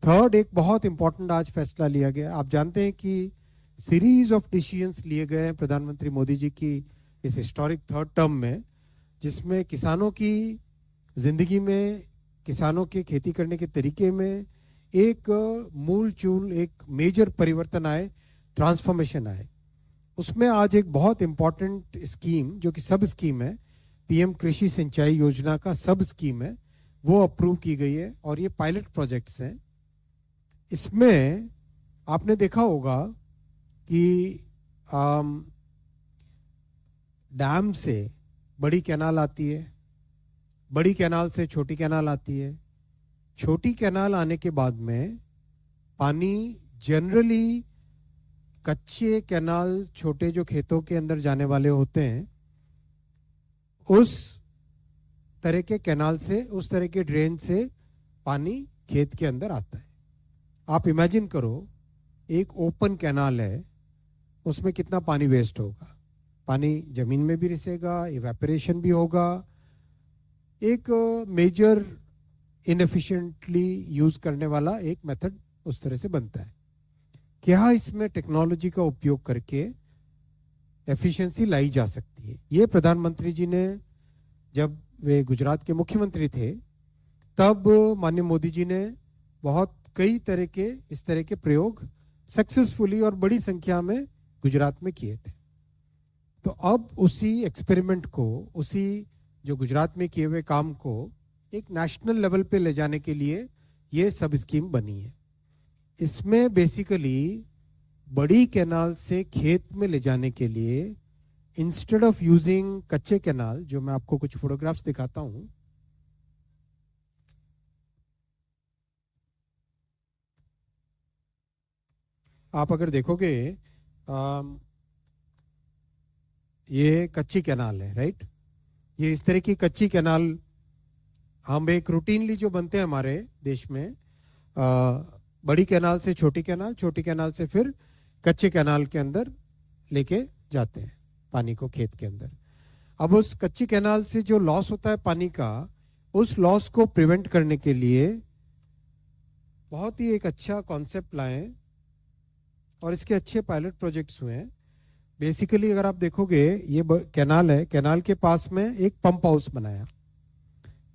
Third, एक बहुत important आज फैसला लिया गया। आप जानते हैं कि सीरीज ऑफ डिसीजंस लिए गए हैं प्रधानमंत्री मोदी जी की इस हिस्टोरिक थर्ड टर्म में, जिसमें किसानों की जिंदगी में, किसानों के खेती करने के तरीके में एक मूल चूल, एक मेजर परिवर्तन आए, ट्रांसफॉर्मेशन आए। उसमें आज एक बहुत इंपॉर्टेंट स्कीम, जो कि सब स्कीम है, पीएम कृषि सिंचाई योजना का सब स्कीम है, वो अप्रूव की गई है और ये पायलट प्रोजेक्ट्स हैं। इसमें आपने देखा होगा कि डैम से बड़ी कैनाल आती है, बड़ी कैनाल से छोटी कैनाल आती है, छोटी कैनाल आने के बाद में पानी जनरली कच्चे कैनाल, छोटे जो खेतों के अंदर जाने वाले होते हैं, उस तरह के कैनाल से, उस तरह के ड्रेन से पानी खेत के अंदर आता है। आप इमेजिन करो, एक ओपन कैनाल है, उसमें कितना पानी वेस्ट होगा। पानी जमीन में भी रिसेगा, इवेपोरेशन भी होगा, एक मेजर इनएफिशिएंटली यूज करने वाला एक मेथड उस तरह से बनता है। क्या इसमें टेक्नोलॉजी का उपयोग करके एफिशिएंसी लाई जा सकती है? ये प्रधानमंत्री जी ने, जब वे गुजरात के मुख्यमंत्री थे, तब माननीय मोदी जी ने बहुत कई तरह के इस तरह के प्रयोग सक्सेसफुली और बड़ी संख्या में गुजरात में किए थे। तो अब उसी एक्सपेरिमेंट को, उसी जो गुजरात में किए हुए काम को एक नेशनल लेवल पे ले जाने के लिए ये सब स्कीम बनी है। इसमें बेसिकली बड़ी कैनाल से खेत में ले जाने के लिए, इंस्टेड ऑफ यूजिंग कच्चे कैनाल, जो मैं आपको कुछ फोटोग्राफ्स दिखाता हूं, आप अगर देखोगे, ये कच्ची कैनाल है, राइट? ये इस तरह की कच्ची कैनाल हम एक रूटीनली जो बनते हैं हमारे देश में, बड़ी कैनाल से छोटी कैनाल, छोटी कैनाल से फिर कच्चे कैनाल के अंदर लेके जाते हैं पानी को खेत के अंदर। अब उस कच्ची कैनाल से जो लॉस होता है पानी का, उस लॉस को प्रिवेंट करने के लिए बहुत ही एक अच्छा कॉन्सेप्ट लाए और इसके अच्छे पायलट प्रोजेक्ट्स हुए हैं। बेसिकली अगर आप देखोगे, ये कैनाल है, कैनाल के पास में एक पंप हाउस बनाया,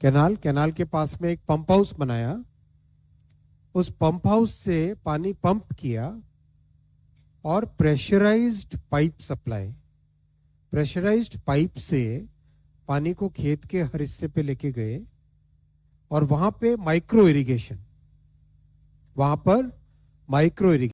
कैनाल के पास में एक पंप हाउस बनाया, उस पंप हाउस से पानी पंप किया और pressurised pipe supply, pressurised pipe से पानी को खेत के हर हिस्से पे लेके गए और वहां पे माइक्रो इरिगेशन, वहां पर माइक्रो इरिगेशन